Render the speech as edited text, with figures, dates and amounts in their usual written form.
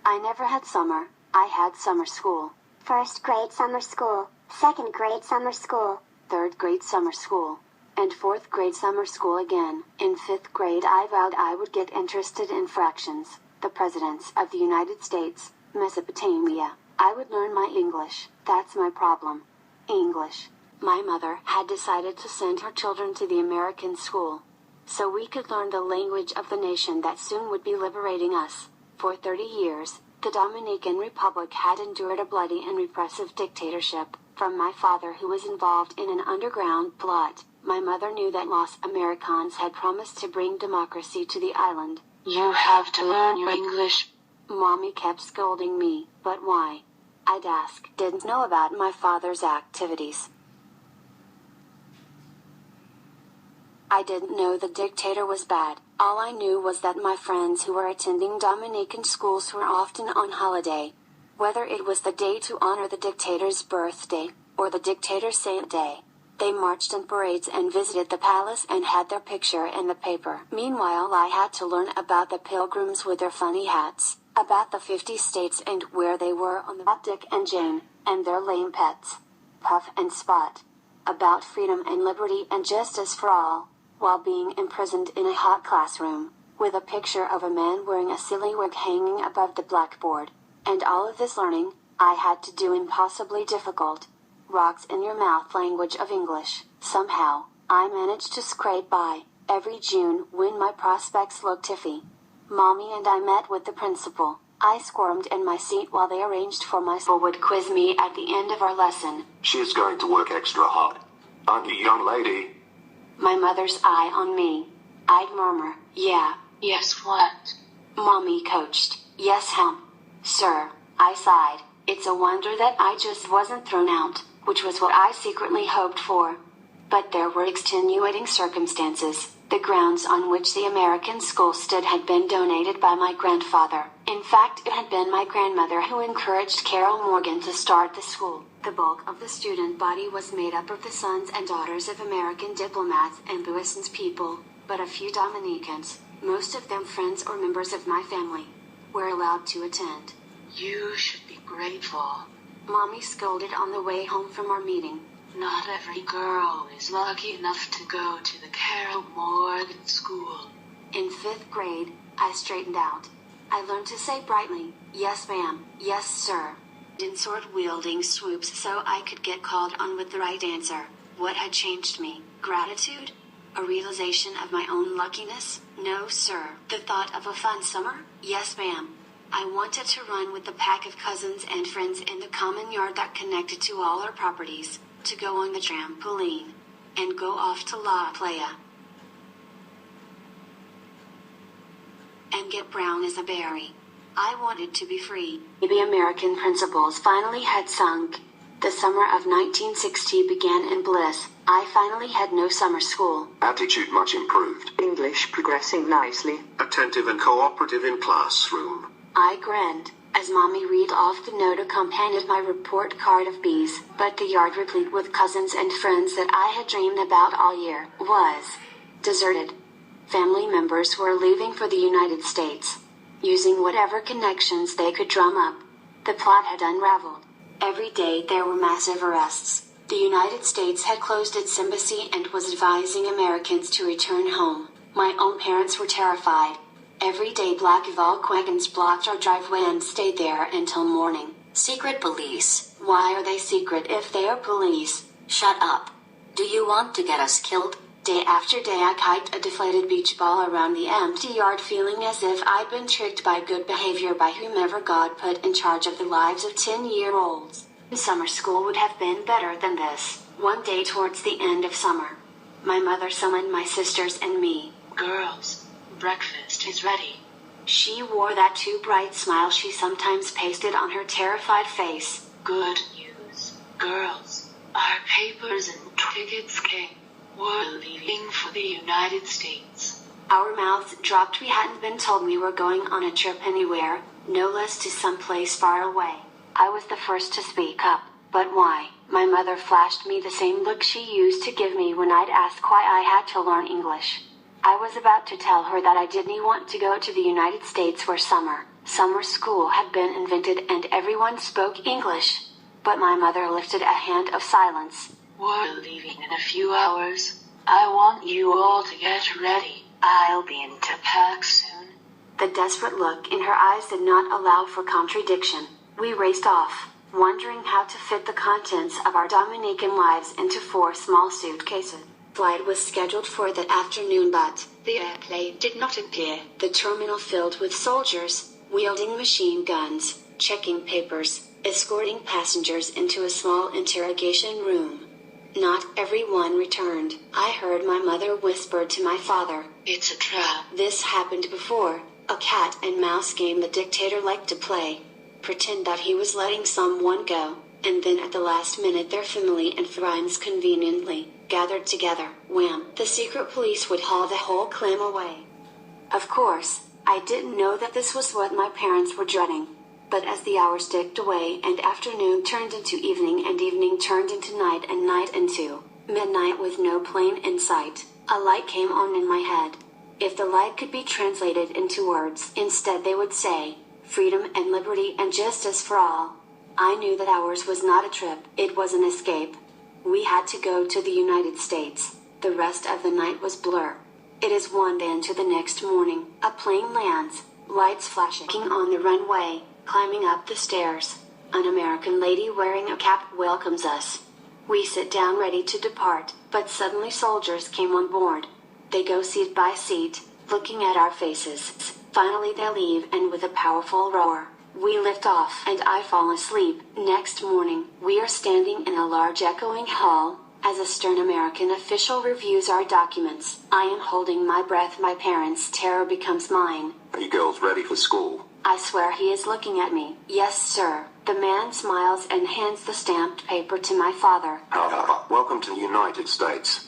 I never had summer. I had summer school. First grade summer school, second grade summer school, Third grade summer school, and fourth grade summer school again. In fifth grade I vowed I would get interested in fractions, the presidents of the United States, Mesopotamia. I would learn my English. That's my problem. English. My mother had decided to send her children to the American school, so we could learn the language of the nation that soon would be liberating us. For 30 years, the Dominican Republic had endured a bloody and repressive dictatorship, from my father who was involved in an underground plot. My mother knew that Los Americans had promised to bring democracy to the island. You have to learn your English. Mommy kept scolding me, but why? I'd ask. Didn't know about my father's activities. I didn't know the dictator was bad. All I knew was that my friends who were attending Dominican schools were often on holiday. Whether it was the day to honor the dictator's birthday, or the dictator's saint day, they marched in parades and visited the palace and had their picture in the paper. Meanwhile, I had to learn about the pilgrims with their funny hats, about the 50 states and where they were on the map, Dick and Jane, and their lame pets, Puff and Spot, about freedom and liberty and justice for all, while being imprisoned in a hot classroom, with a picture of a man wearing a silly wig hanging above the blackboard. And all of this learning, I had to do impossibly difficult, rocks in your mouth language of English. Somehow, I managed to scrape by, every June when my prospects looked iffy. Mommy and I met with the principal. I squirmed in my seat while they arranged for my school would quiz me at the end of our lesson. She is going to work extra hard. Aren't you, young lady? My mother's eye on me. I'd murmur, yeah. Yes, what? Mommy coached, yes, sir. I sighed. It's a wonder that I just wasn't thrown out, which was what I secretly hoped for. But there were extenuating circumstances. The grounds on which the American school stood had been donated by my grandfather. In fact, it had been my grandmother who encouraged Carol Morgan to start the school. The bulk of the student body was made up of the sons and daughters of American diplomats and Buisson's people, but a few Dominicans, most of them friends or members of my family, were allowed to attend. You should be grateful. Mommy scolded on the way home from our meeting. Not every girl is lucky enough to go to the Carol Morgan School. In 5th grade, I straightened out. I learned to say brightly, yes ma'am, yes sir, in sword-wielding swoops so I could get called on with the right answer. What had changed me? Gratitude? A realization of my own luckiness? No sir. The thought of a fun summer? Yes ma'am. I wanted to run with the pack of cousins and friends in the common yard that connected to all our properties, to go on the trampoline, and go off to La Playa, and get brown as a berry. I wanted to be free. The American principles finally had sunk. The summer of 1960 began in bliss. I finally had no summer school. Attitude much improved. English progressing nicely. Attentive and cooperative in classroom. I grinned, as Mommy read off the note accompanied my report card of B's, but the yard replete with cousins and friends that I had dreamed about all year was deserted. Family members were leaving for the United States, using whatever connections they could drum up. The plot had unraveled. Every day there were massive arrests. The United States had closed its embassy and was advising Americans to return home. My own parents were terrified. Every day black Volkswagens blocked our driveway and stayed there until morning. Secret police. Why are they secret if they are police? Shut up. Do you want to get us killed? Day after day I kicked a deflated beach ball around the empty yard feeling as if I'd been tricked by good behavior by whomever God put in charge of the lives of 10-year-olds. Summer school would have been better than this. One day towards the end of summer, my mother summoned my sisters and me. Girls, breakfast is ready. She wore that too bright smile she sometimes pasted on her terrified face. Good news, girls. Our papers and tickets came. We're leaving for the United States. Our mouths dropped. We hadn't been told we were going on a trip anywhere, no less to someplace far away. I was the first to speak up. But why? My mother flashed me the same look she used to give me when I'd ask why I had to learn English. I was about to tell her that I didn't want to go to the United States where summer school had been invented and everyone spoke English. But my mother lifted a hand of silence. We're leaving in a few hours. I want you all to get ready. I'll be in to pack soon. The desperate look in her eyes did not allow for contradiction. We raced off, wondering how to fit the contents of our Dominican lives into 4 small suitcases. Flight was scheduled for that afternoon, but the airplane did not appear. The terminal filled with soldiers, wielding machine guns, checking papers, escorting passengers into a small interrogation room. Not everyone returned. I heard my mother whisper to my father, "It's a trap." This happened before, a cat and mouse game the dictator liked to play. Pretend that he was letting someone go, and then at the last minute their family and friends conveniently gathered together. Wham! The secret police would haul the whole claim away. Of course, I didn't know that this was what my parents were dreading. But as the hours ticked away and afternoon turned into evening and evening turned into night and night into midnight with no plane in sight, a light came on in my head. If the light could be translated into words, instead they would say, freedom and liberty and justice for all. I knew that ours was not a trip, it was an escape. We had to go to the United States. The rest of the night was blur. It is one day into the next morning, a plane lands, lights flashing on the runway, climbing up the stairs. An American lady wearing a cap welcomes us. We sit down ready to depart, but suddenly soldiers came on board. They go seat by seat, looking at our faces. Finally they leave, and with a powerful roar, we lift off and I fall asleep. Next morning, we are standing in a large echoing hall, as a stern American official reviews our documents. I am holding my breath. My parents' terror becomes mine. Are you girls ready for school? I swear he is looking at me. Yes, sir. The man smiles and hands the stamped paper to my father. Welcome to the United States.